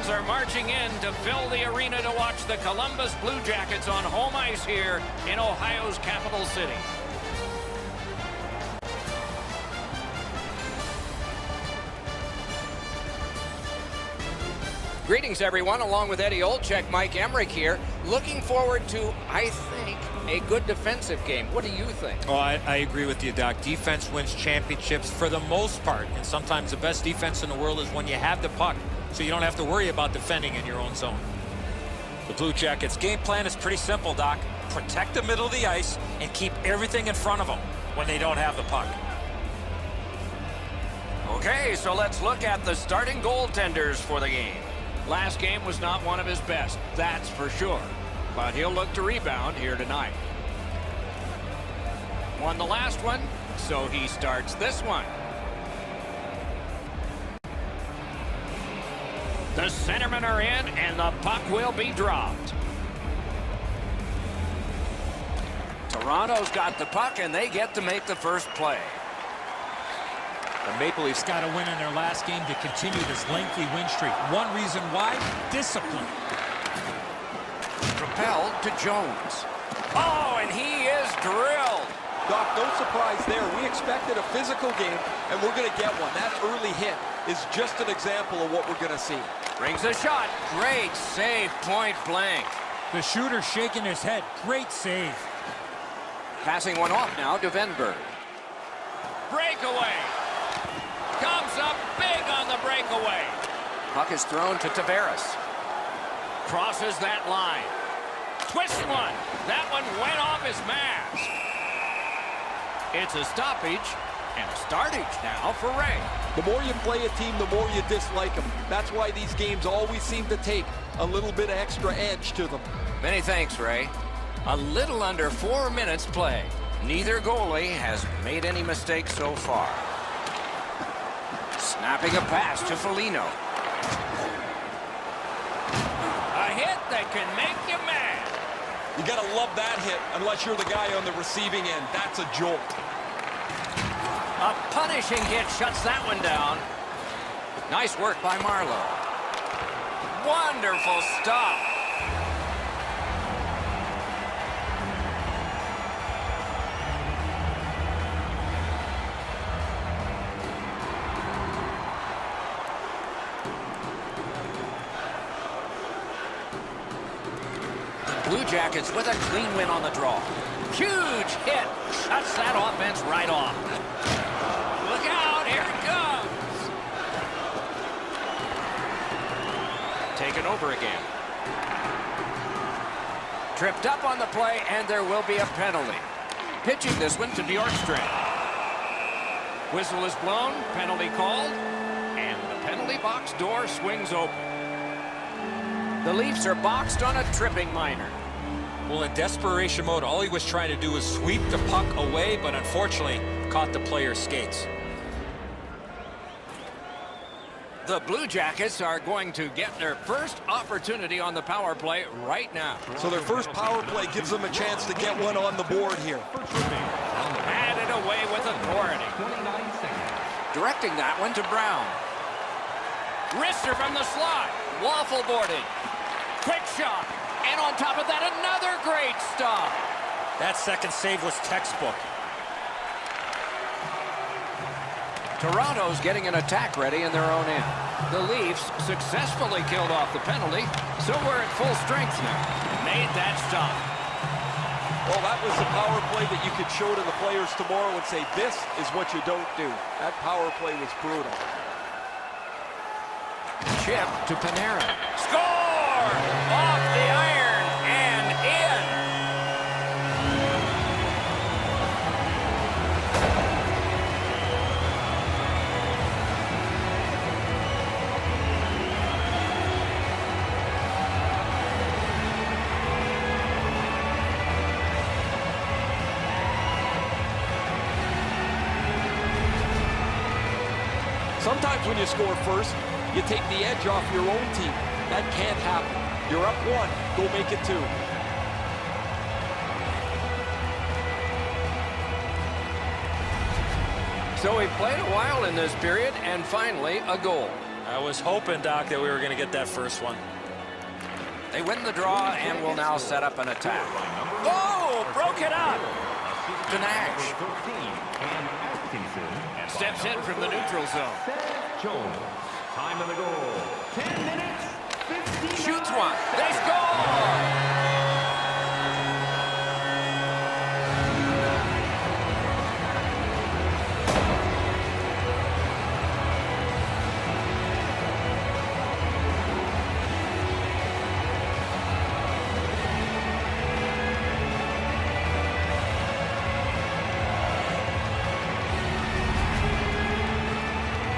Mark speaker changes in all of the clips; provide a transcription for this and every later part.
Speaker 1: fans are marching in to fill the arena to watch the Columbus Blue Jackets on home ice here in Ohio's capital city. Greetings, everyone. Along with Eddie Olczyk, Mike Emrick here. Looking forward to, I think, a good defensive game. What do you think?
Speaker 2: Oh, I agree with you, Doc. Defense wins championships for the most part. And sometimes the best defense in the world is when you have the puck, so you don't have to worry about defending in your own zone. The Blue Jackets' game plan is pretty simple, Doc. Protect the middle of the ice and keep everything in front of them when they don't have the puck.
Speaker 1: Okay, so let's look at the starting goaltenders for the game. Last game was not one of his best, that's for sure. But he'll look to rebound here tonight. Won the last one, so he starts this one. The centermen are in, and the puck will be dropped. Toronto's got the puck, and they get to make the first play.
Speaker 3: The Maple Leafs got a win in their last game to continue this lengthy win streak. One reason why? Discipline.
Speaker 1: Propelled to Jones. Oh, and he is drilled.
Speaker 4: Doc, no surprise there. We expected a physical game, and we're going to get one. That early hit is just an example of what we're going to see.
Speaker 1: Brings a shot. Great save, point blank.
Speaker 3: The shooter shaking his head. Great save.
Speaker 1: Passing one off now to Venberg. Breakaway. Comes up big on the breakaway. Puck is thrown to Tavares. Crosses that line. Twists one. That one went off his mask. It's a stoppage and a startage now for Ray.
Speaker 4: The more you play a team, the more you dislike them. That's why these games always seem to take a little bit of extra edge to them.
Speaker 1: Many thanks, Ray. A little under 4 minutes play. Neither goalie has made any mistakes so far. Snapping a pass to Foligno. A hit that can make you mad.
Speaker 4: You got to love that hit unless you're the guy on the receiving end. That's a jolt.
Speaker 1: A punishing hit shuts that one down. Nice work by Marleau. Wonderful stop. Blue Jackets with a clean win on the draw. Huge hit. Shuts that offense right off. Look out. Here it comes. Taken over again. Tripped up on the play, and there will be a penalty. Pitching this one to Bjorkstrand. Whistle is blown. Penalty called. And the penalty box door swings open. The Leafs are boxed on a tripping minor.
Speaker 2: Well, in desperation mode, all he was trying to do was sweep the puck away, but unfortunately caught the player's skates.
Speaker 1: The Blue Jackets are going to get their first opportunity on the power play right now.
Speaker 4: So their first power play gives them a chance to get one on the board here.
Speaker 1: Added away with authority. Directing that one to Brown. Wrister from the slot. Waffle boarded. Quick shot. And on top of that, another great stop.
Speaker 2: That second save was textbook.
Speaker 1: Toronto's getting an attack ready in their own end. The Leafs successfully killed off the penalty, so we're at full strength now. Made that stop.
Speaker 4: Well, that was the power play that you could show to the players tomorrow and say, this is what you don't do. That power play was brutal.
Speaker 1: Chip to Panarin. Score! Off the iron and in.
Speaker 4: Sometimes when you score first, you take the edge off your own team. That can't happen. You're up one, go make it two.
Speaker 1: So we played a while in this period, and finally a goal.
Speaker 2: I was hoping, Doc, that we were going to get that first one.
Speaker 1: They win the draw and will now set up an attack. Oh, broke it up. To Nash. Steps in from the neutral zone.
Speaker 5: Jones. Time of the goal. 10 minutes. 15.
Speaker 1: Shoots one. They score.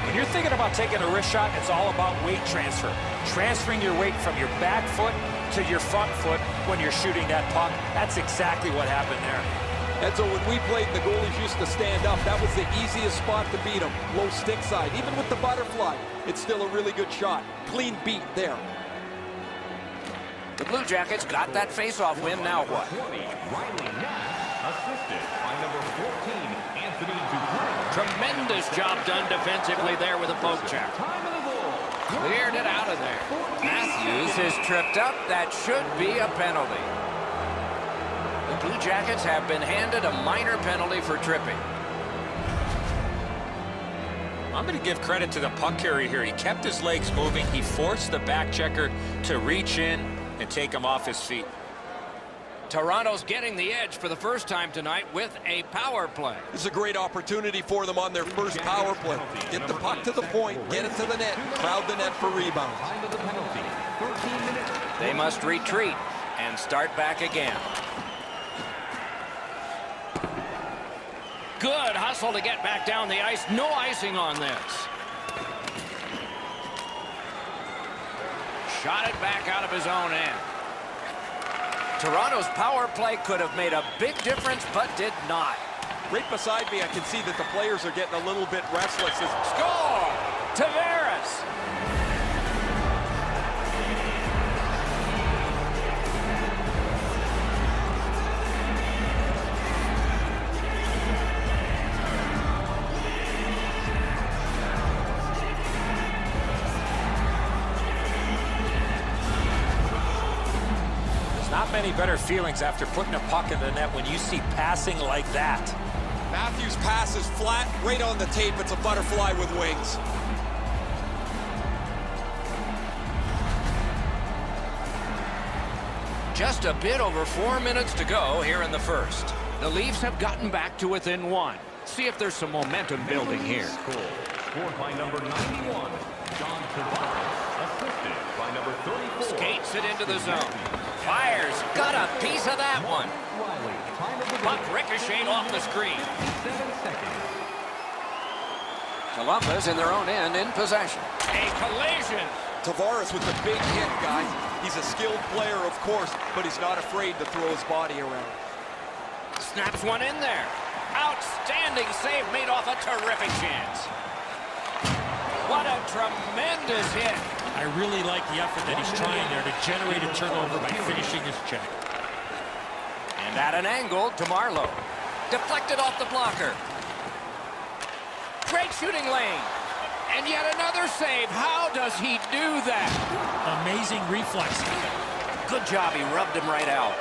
Speaker 3: When you're thinking about taking a wrist shot, it's all about weight transfer. Transferring your weight from your back foot to your front foot when you're shooting that puck. That's exactly what happened there.
Speaker 4: And so when we played, the goalies used to stand up. That was the easiest spot to beat them. Low stick side. Even with the butterfly, it's still a really good shot. Clean beat there.
Speaker 1: The Blue Jackets got that face-off win. Now what?
Speaker 5: Riley Nash, assisted by number 14, Anthony Duclair.
Speaker 1: Tremendous job done defensively there with a poke check.
Speaker 5: Time of the goal.
Speaker 1: Cleared it out of there. Matthews is tripped up. That should be a penalty. The Blue Jackets have been handed a minor penalty for tripping.
Speaker 2: I'm going to give credit to the puck carrier here. He kept his legs moving. He forced the back checker to reach in and take him off his feet.
Speaker 1: Toronto's getting the edge for the first time tonight with a power play.
Speaker 4: This is a great opportunity for them on their first power play. Get the puck to the point, get it to the net, crowd the net for rebounds.
Speaker 5: Time of the penalty. 13 minutes.
Speaker 1: They must retreat and start back again. Good hustle to get back down the ice. No icing on this. Shot it back out of his own end. Toronto's power play could have made a big difference, but did not.
Speaker 4: Right beside me, I can see that the players are getting a little bit restless.
Speaker 1: Score! Tavares!
Speaker 3: Not many better feelings after putting a puck in the net when you see passing like that.
Speaker 4: Matthews' pass is flat, right on the tape. It's a butterfly with wings.
Speaker 1: Just a bit over 4 minutes to go here in the first. The Leafs have gotten back to within one. See if there's some momentum building here.
Speaker 5: Scored by number 91, John Tavares. Assisted by number 34.
Speaker 1: Skates it into the zone. Fires. Got a piece of that one.
Speaker 5: Riley. Time of the
Speaker 1: Puck
Speaker 5: goal.
Speaker 1: ricocheted off the screen.
Speaker 5: 7 seconds.
Speaker 1: Columbus in their own end in possession. A collision.
Speaker 4: Tavares with the big hit, guys. He's a skilled player, of course, but he's not afraid to throw his body around.
Speaker 1: Snaps one in there. Outstanding save made off a terrific chance. What a tremendous hit.
Speaker 3: I really like the effort that he's trying there to generate a turnover by finishing his check.
Speaker 1: And at an angle to Marleau. Deflected off the blocker. Great shooting lane. And yet another save. How does he do that?
Speaker 3: Amazing reflex.
Speaker 1: Good job. He rubbed him right out.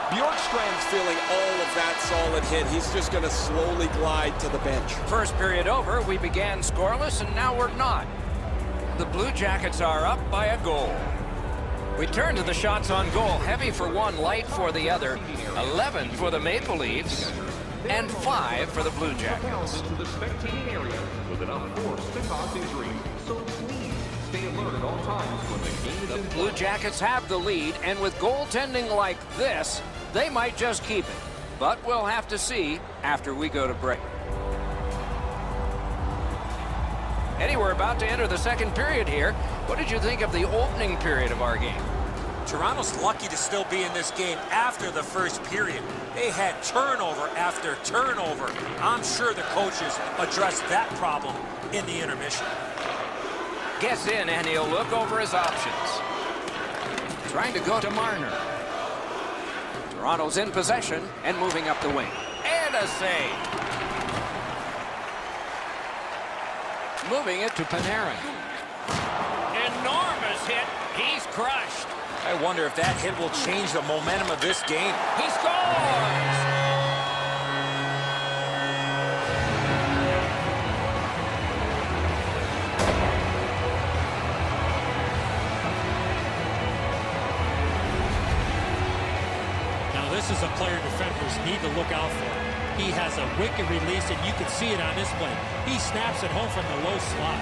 Speaker 4: Bjorkstrand's feeling all of that solid hit. He's just going to slowly glide to the bench.
Speaker 1: First period over. We began scoreless, and now we're not. The Blue Jackets are up by a goal. We turn to the shots on goal. Heavy for one, light for the other. 11 for the Maple Leafs, and 5 for the Blue Jackets.
Speaker 5: To the spectating area with enough force to cause injury. So please stay alert at all times when the game is in play.
Speaker 1: Blue Jackets have the lead, and with goaltending like this, they might just keep it. But we'll have to see after we go to break. Eddie, we're about to enter the second period here. What did you think of the opening period of our game?
Speaker 3: Toronto's lucky to still be in this game after the first period. They had turnover after turnover. I'm sure the coaches addressed that problem in the intermission.
Speaker 1: Gets in, and he'll look over his options. Trying to go to Marner. Toronto's in possession and moving up the wing. And a save. Moving it to Panarin. Enormous hit. He's crushed.
Speaker 2: I wonder if that hit will change the momentum of this game.
Speaker 1: He scores!
Speaker 3: Now this is a player defenders need to look out for. He has a wicked release, and you can see it on this play. He snaps it home from the low slot.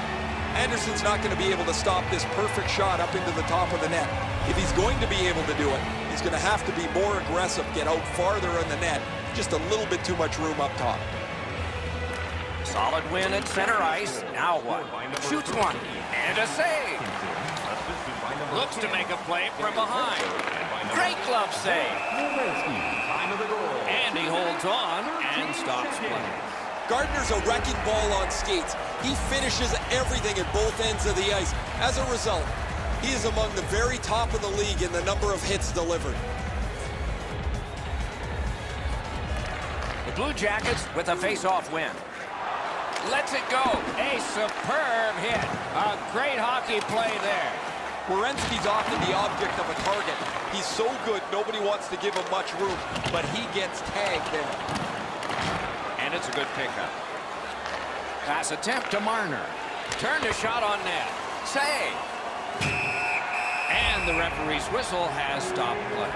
Speaker 4: Anderson's not going to be able to stop this perfect shot up into the top of the net. If he's going to be able to do it, he's going to have to be more aggressive, get out farther in the net. Just a little bit too much room up top.
Speaker 1: Solid win at center ice. Now what? Shoots one. And a save. Looks to make a play from behind. Great glove save. And he holds on and stops play.
Speaker 4: Gardner's a wrecking ball on skates. He finishes everything at both ends of the ice. As a result, he is among the very top of the league in the number of hits delivered.
Speaker 1: The Blue Jackets with a face-off win. Lets it go. A superb hit. A great hockey play there.
Speaker 4: Werenski's often the object of a target. He's so good, nobody wants to give him much room, but he gets tagged there.
Speaker 1: And it's a good pickup. Pass attempt to Marner. Turned a shot on net. Save. And the referee's whistle has stopped play.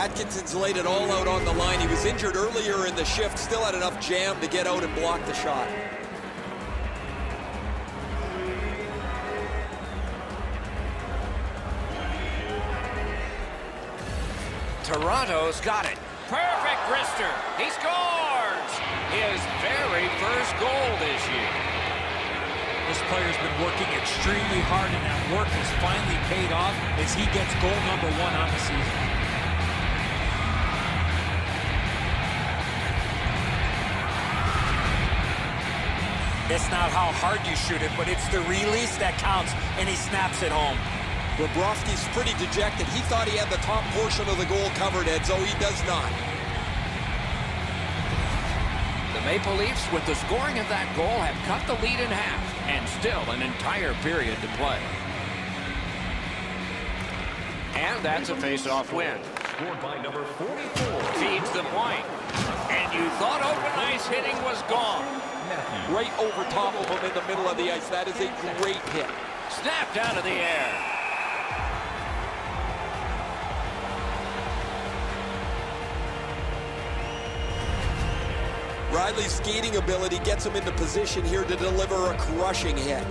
Speaker 4: Atkinson's laid it all out on the line. He was injured earlier in the shift, still had enough jam to get out and block the shot.
Speaker 1: Toronto's got it. Perfect wrister. He scores! His very first goal this year.
Speaker 3: This player's been working extremely hard, and that work has finally paid off as he gets goal number 1 on the season. It's not how hard you shoot it, but it's the release that counts, and he snaps it home.
Speaker 4: Bobrovsky's pretty dejected. He thought he had the top portion of the goal covered, Edzo. He does not.
Speaker 1: The Maple Leafs, with the scoring of that goal, have cut the lead in half, and still an entire period to play. And that's a face-off win.
Speaker 5: Scored by number 44.
Speaker 1: Feeds the point. And you thought open ice hitting was gone.
Speaker 4: Right over top of him in the middle of the ice. That is a great hit.
Speaker 1: Snapped out of the air.
Speaker 4: Riley's skating ability gets him into position here to deliver a crushing hit.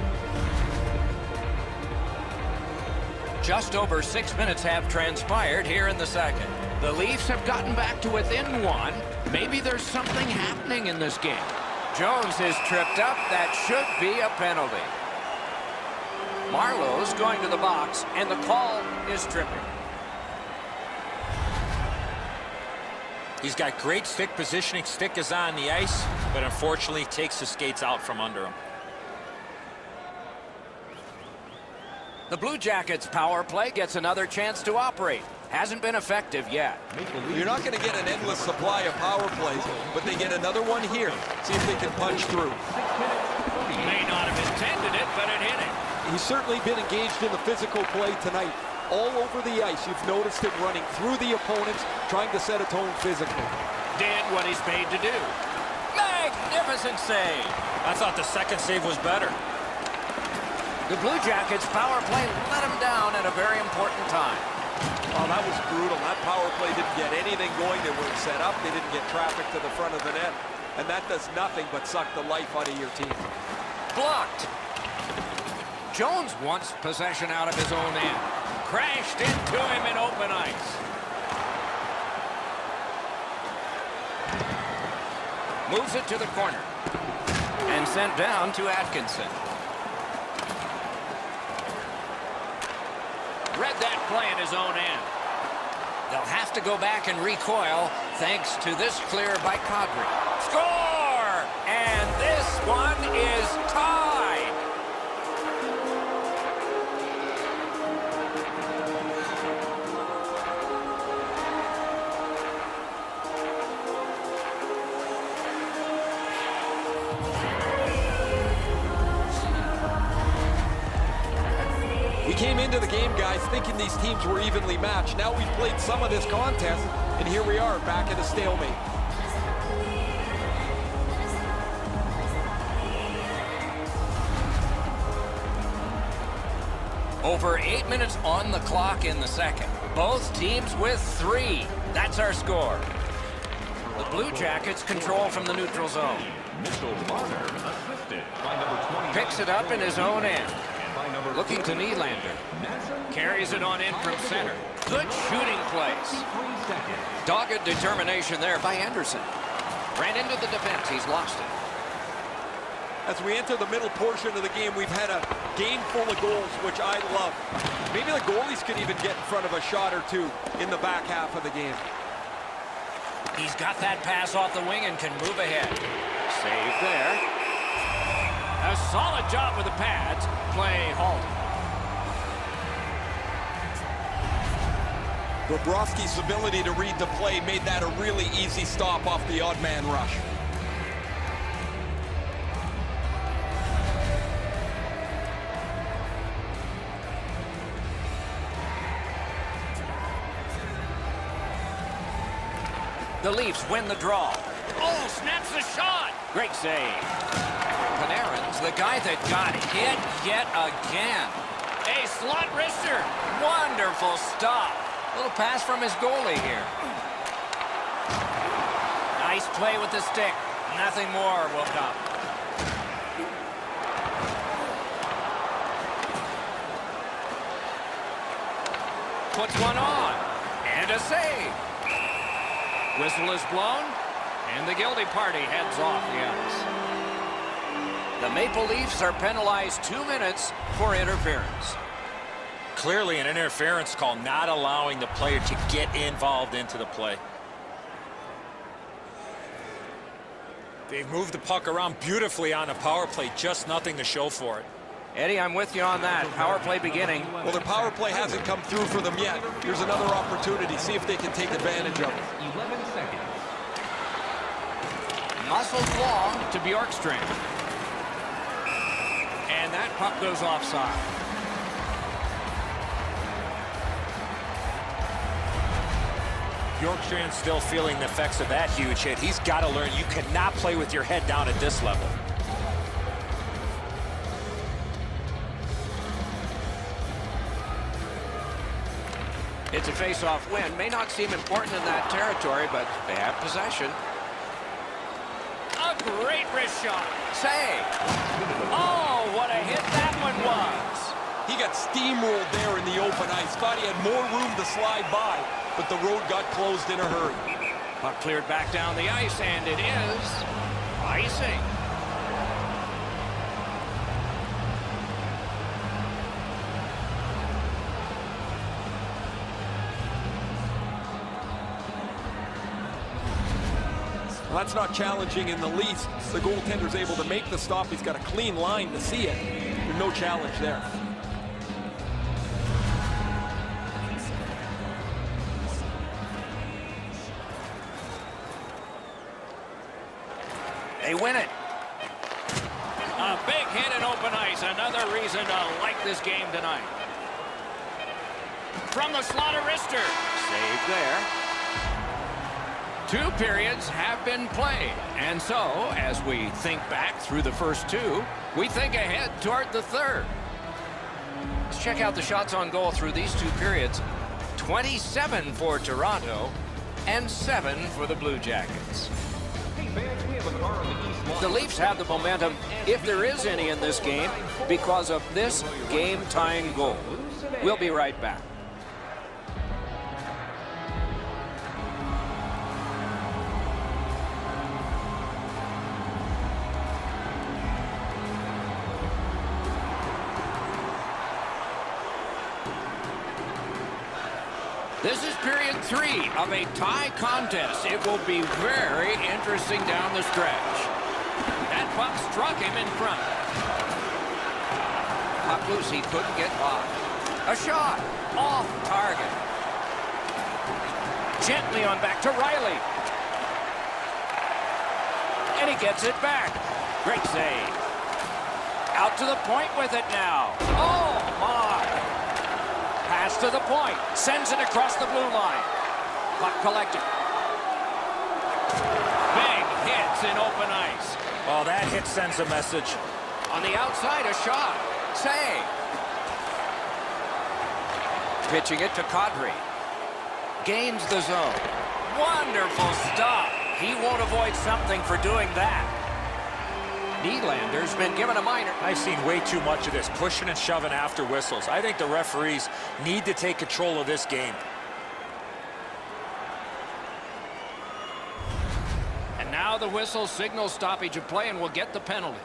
Speaker 1: Just over 6 minutes have transpired here in the second. The Leafs have gotten back to within 1. Maybe there's something happening in this game. Jones is tripped up. That should be a penalty. Marlowe's going to the box, and the call is tripping.
Speaker 2: He's got great stick positioning. Stick is on the ice, but unfortunately takes the skates out from under him.
Speaker 1: The Blue Jackets power play gets another chance to operate. Hasn't been effective yet.
Speaker 4: You're not going to get an endless supply of power plays, but they get another one here. See if they can punch through.
Speaker 1: May not have intended it, but it hit him.
Speaker 4: He's certainly been engaged in the physical play tonight. All over the ice, you've noticed him running through the opponents, trying to set a tone physically.
Speaker 1: Did what he's paid to do. Magnificent save.
Speaker 2: I thought the second save was better.
Speaker 1: The Blue Jackets power play let him down at a very important time.
Speaker 4: Oh, that was brutal. That power play didn't get anything going. They weren't set up. They didn't get traffic to the front of the net. And that does nothing but suck the life out of your team.
Speaker 1: Blocked. Jones wants possession out of his own end. Crashed into him in open ice. Moves it to the corner. And sent down to Atkinson. Read that play in his own end. They'll have to go back and recoil thanks to this clear by Kadri. Score! And this one is tied.
Speaker 4: came into the game, guys, thinking these teams were evenly matched. Now we've played some of this contest, and here we are, back at a stalemate.
Speaker 1: Over 8 minutes on the clock in the second. Both teams with 3. That's our score. The Blue Jackets control from the neutral zone.
Speaker 5: Mitchell Marner, assisted by number 20.
Speaker 1: Picks it up in his own end. Looking to Nylander. Carries it on in from center. Good shooting place. Dogged determination there by Anderson. Ran into the defense. He's lost it.
Speaker 4: As we enter the middle portion of the game, we've had a game full of goals, which I love. Maybe the goalies could even get in front of a shot or two in the back half of the game.
Speaker 1: He's got that pass off the wing and can move ahead. Save there. A solid job with the pads. Play halted.
Speaker 4: Bobrovsky's ability to read the play made that a really easy stop off the odd man rush.
Speaker 1: The Leafs win the draw. Oh, snaps the shot. Great save. Panarin's the guy that got hit yet again. A slot wrister. Wonderful stop. Little pass from his goalie here. Nice play with the stick. Nothing more will come. Puts one on. And a save. Whistle is blown, and the guilty party heads off the ice. The Maple Leafs are penalized 2 minutes for interference.
Speaker 3: Clearly an interference call, not allowing the player to get involved into the play. They've moved the puck around beautifully on a power play, just nothing to show for it.
Speaker 1: Eddie, I'm with you on that. Power play beginning.
Speaker 4: Well, their power play hasn't come through for them yet. Here's another opportunity. See if they can take advantage of it.
Speaker 5: 11 seconds.
Speaker 1: Muscles long to Bjorkstrand. And that puck goes offside.
Speaker 3: Bjorkstrand's still feeling the effects of that huge hit. He's got to learn you cannot play with your head down at this level.
Speaker 1: It's a face-off win. May not seem important in that territory, but they have possession. A great wrist shot. Save. Oh, what a hit that one was.
Speaker 4: He got steamrolled there in the open ice. Thought he had more room to slide by, but the road got closed in a hurry.
Speaker 1: Puck cleared back down the ice, and it is icing.
Speaker 4: Well, that's not challenging in the least. The goaltender's able to make the stop. He's got a clean line to see it. There's no challenge there.
Speaker 1: They win it. A big hit in open ice. Another reason to like this game tonight. From the slot of wrister. Save there. 2 periods have been played. And so, as we think back through the first 2, we think ahead toward the third. Let's check out the shots on goal through these 2 periods. 27 for Toronto and 7 for the Blue Jackets.
Speaker 5: Hey fans, we have a car on the east line.
Speaker 1: The Leafs have the momentum, if there is any in this game, because of this game-tying goal. We'll be right back. This is period 3 of a tie contest. It will be very interesting down the stretch. That puck struck him in front. Puck loose, he couldn't get by. A shot off target. Gently on back to Riley. And he gets it back. Great save. Out to the point with it now. Oh, my. Pass to the point. Sends it across the blue line. Puck collected. Big hits in open ice.
Speaker 3: Oh, that hit sends a message.
Speaker 1: On the outside, a shot. Save. Pitching it to Kadri. Gains the zone. Wonderful stop. He won't avoid something for doing that. Nylander's been given a minor.
Speaker 3: I've seen way too much of this, pushing and shoving after whistles. I think the referees need to take control of this game.
Speaker 1: And now the whistle signals stoppage of play and will get the penalty.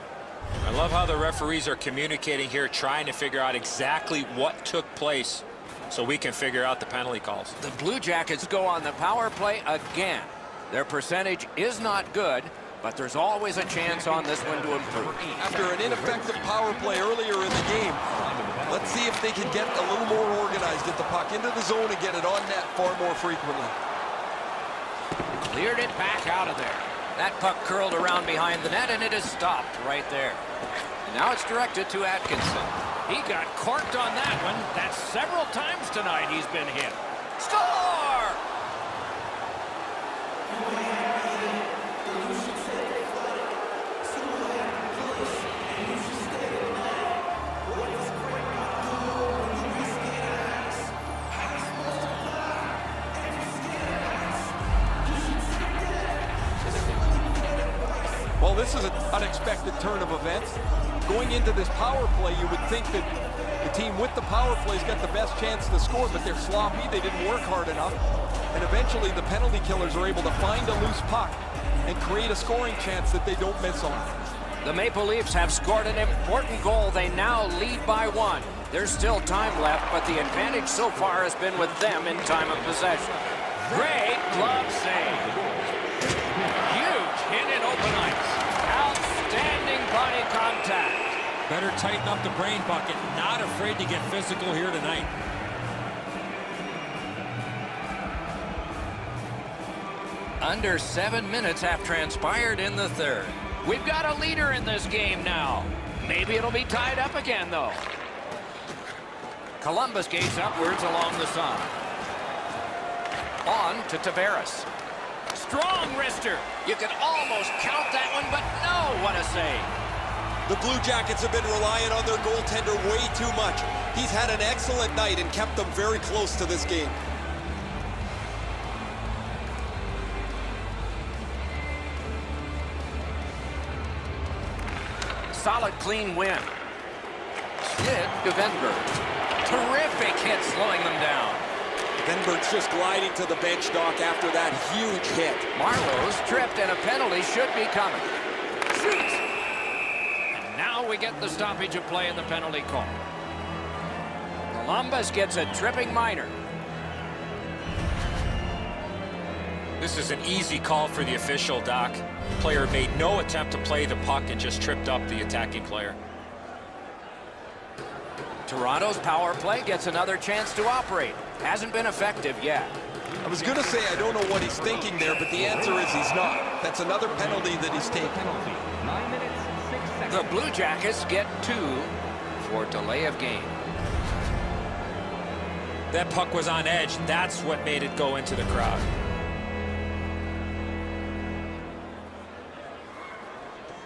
Speaker 3: I love how the referees are communicating here, trying to figure out exactly what took place so we can figure out the penalty calls.
Speaker 1: The Blue Jackets go on the power play again. Their percentage is not good, but there's always a chance on this one to improve.
Speaker 4: After an ineffective power play earlier in the game, let's see if they can get a little more organized, get the puck into the zone and get it on net far more frequently.
Speaker 1: Cleared it back out of there. That puck curled around behind the net, and it is stopped right there. And now it's directed to Atkinson. He got corked on that one. That's several times tonight he's been hit. Score!
Speaker 4: Well, this is an unexpected turn of events. Going into this power play, you would think that the team with the power play's got the best chance to score, but they're sloppy. They didn't work hard enough. And eventually the penalty killers are able to find a loose puck and create a scoring chance that they don't miss on.
Speaker 1: The Maple Leafs have scored an important goal. They now lead by 1. There's still time left, but the advantage so far has been with them in time of possession. Great glove save. Huge hit in open ice. Outstanding body contact.
Speaker 2: Better tighten up the brain bucket. Not afraid to get physical here tonight.
Speaker 1: Under 7 minutes have transpired in the third. We've got a leader in this game now. Maybe it'll be tied up again, though. Columbus gates upwards along the side. On to Tavares. Strong wrister. You could almost count that one, but no, what a save.
Speaker 4: The Blue Jackets have been relying on their goaltender way too much. He's had an excellent night and kept them very close to this game.
Speaker 1: Solid, clean win. Slid to Venberg. Terrific hit slowing them down.
Speaker 4: Venberg's just gliding to the bench, Doc, after that huge hit.
Speaker 1: Marlowe's tripped and a penalty should be coming. Shoots. And now we get the stoppage of play in the penalty call. Columbus gets a tripping minor.
Speaker 3: This is an easy call for the official, Doc. Player made no attempt to play the puck and just tripped up the attacking player.
Speaker 1: Toronto's power play gets another chance to operate. Hasn't been effective yet.
Speaker 4: I was going to say I don't know what he's thinking there, but the answer is he's not. That's another penalty that he's taken.
Speaker 5: 9 minutes, 6 seconds.
Speaker 1: The Blue Jackets get 2 for delay of game.
Speaker 3: That puck was on edge. That's what made it go into the crowd.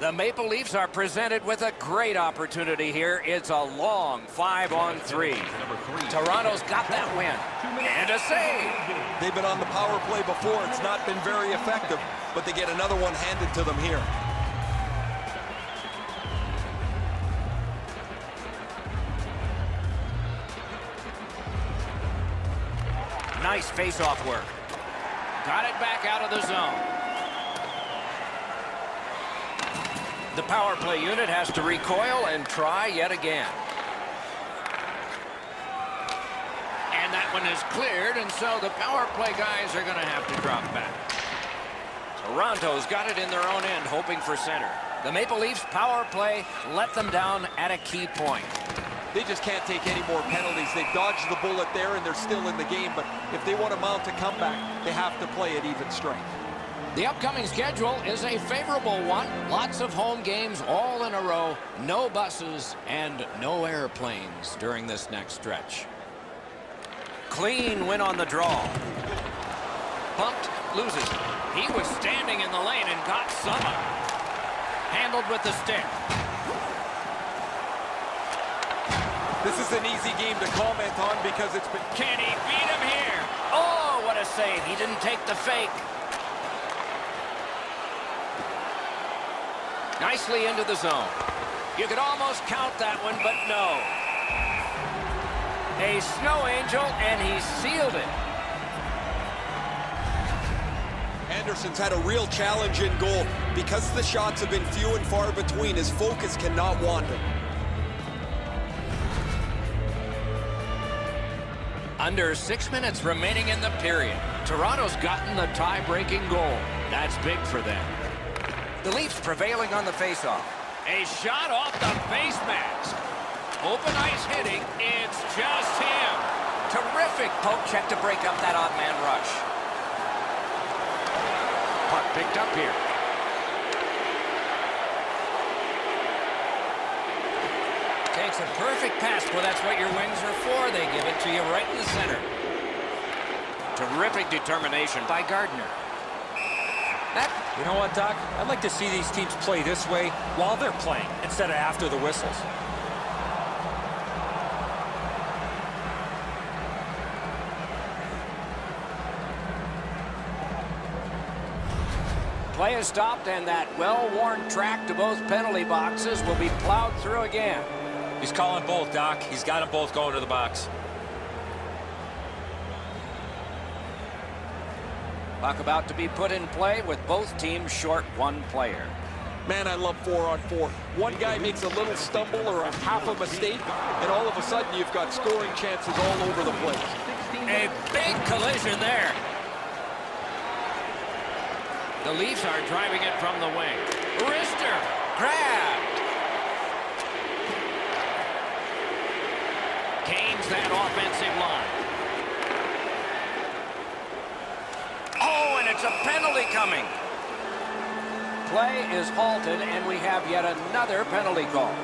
Speaker 1: The Maple Leafs are presented with a great opportunity here. It's a long 5-on-3. Toronto's got that win. And a save.
Speaker 4: They've been on the power play before. It's not been very effective, but they get another one handed to them here.
Speaker 1: Nice face-off work. Got it back out of the zone. The power play unit has to recoil and try yet again. And that one is cleared, and so the power play guys are going to have to drop back. Toronto's got it in their own end, hoping for center. The Maple Leafs power play let them down at a key point.
Speaker 4: They just can't take any more penalties. They dodged the bullet there, and they're still in the game. But if they want to mount a comeback, they have to play at even strength.
Speaker 1: The upcoming schedule is a favorable one. Lots of home games all in a row. No buses and no airplanes during this next stretch. clean win on the draw. Bumped, loses. He was standing in the lane and got some of it. Handled with the stick.
Speaker 4: This is an easy game to comment on because it's been...
Speaker 1: Can he beat him here? Oh, what a save. He didn't take the fake. Nicely into the zone. You could almost count that one, but no. A snow angel, and he sealed it.
Speaker 4: Anderson's had a real challenge in goal. Because the shots have been few and far between, his focus cannot wander.
Speaker 1: Under 6 minutes remaining in the period. Toronto's gotten the tie-breaking goal. That's big for them. The Leafs prevailing on the faceoff. A shot off the face mask. Open ice hitting. It's just him. Terrific poke check to break up that odd man rush. Puck picked up here. Takes a perfect pass. Well, that's what your wings are for. They give it to you right in the center. Terrific determination by Gardner.
Speaker 3: You know what, Doc? I'd like to see these teams play this way while they're playing instead of after the whistles.
Speaker 1: Play is stopped, and that well-worn track to both penalty boxes will be plowed through again.
Speaker 3: He's calling both, Doc. He's got them both going to the box.
Speaker 1: Puck about to be put in play with both teams short one player.
Speaker 4: Man, I love 4-on-4. One guy makes a little stumble or a half a mistake, and all of a sudden you've got scoring chances all over the place.
Speaker 1: A big collision there. The Leafs are driving it from the wing. Rister grabbed. Gains that offensive line. Oh, and it's a penalty coming. Play is halted, and we have yet another penalty call.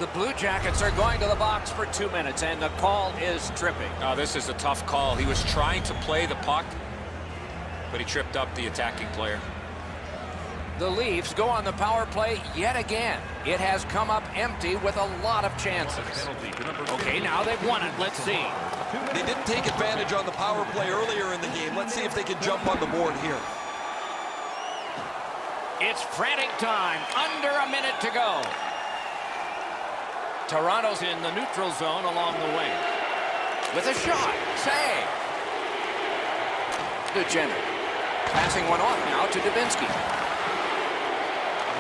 Speaker 1: The Blue Jackets are going to the box for 2 minutes, and the call is tripping.
Speaker 2: Oh, this is a tough call. He was trying to play the puck, but he tripped up the attacking player.
Speaker 1: The Leafs go on the power play yet again. It has come up empty with a lot of chances. Okay, now they've won it. Let's see.
Speaker 4: They didn't take advantage on the power play earlier in the game. Let's see if they can jump on the board here.
Speaker 1: It's frantic time. Under a minute to go. Toronto's in the neutral zone along the wing. With a shot. Save. Duchene. Passing one off now to Dubinsky.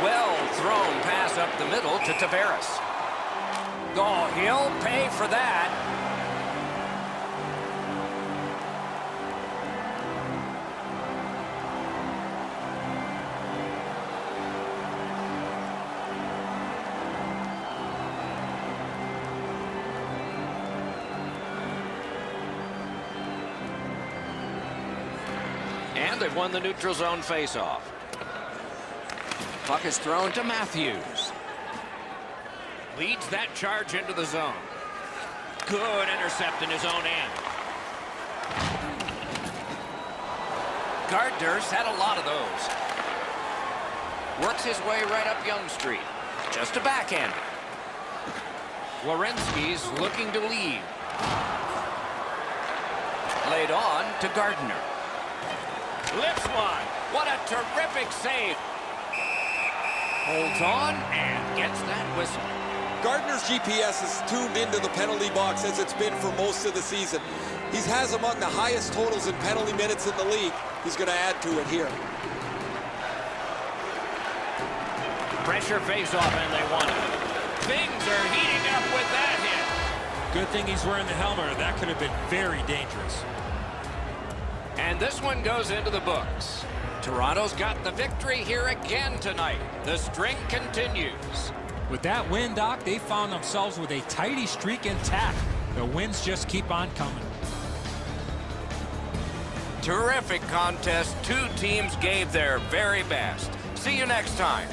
Speaker 1: Well thrown pass up the middle to Tavares. Oh, he'll pay for that. And they've won the neutral zone faceoff. Puck is thrown to Matthews. Leads that charge into the zone. Good intercept in his own end. Gardner's had a lot of those. Works his way right up Yonge Street. Just a backhand. Werenski's looking to lead. Laid on to Gardner. Lifts one. What a terrific save. Holds on and gets that whistle.
Speaker 4: Gardner's GPS is tuned into the penalty box as it's been for most of the season. He has among the highest totals in penalty minutes in the league. He's going to add to it here.
Speaker 1: Pressure face-off, and they won it. Things are heating up with that hit.
Speaker 3: Good thing he's wearing the helmet, or that could have been very dangerous.
Speaker 1: And this one goes into the books. Toronto's got the victory here again tonight. The string continues.
Speaker 3: With that win, Doc, they found themselves with a tidy streak intact. The wins just keep on coming.
Speaker 1: Terrific contest. Two teams gave their very best. See you next time.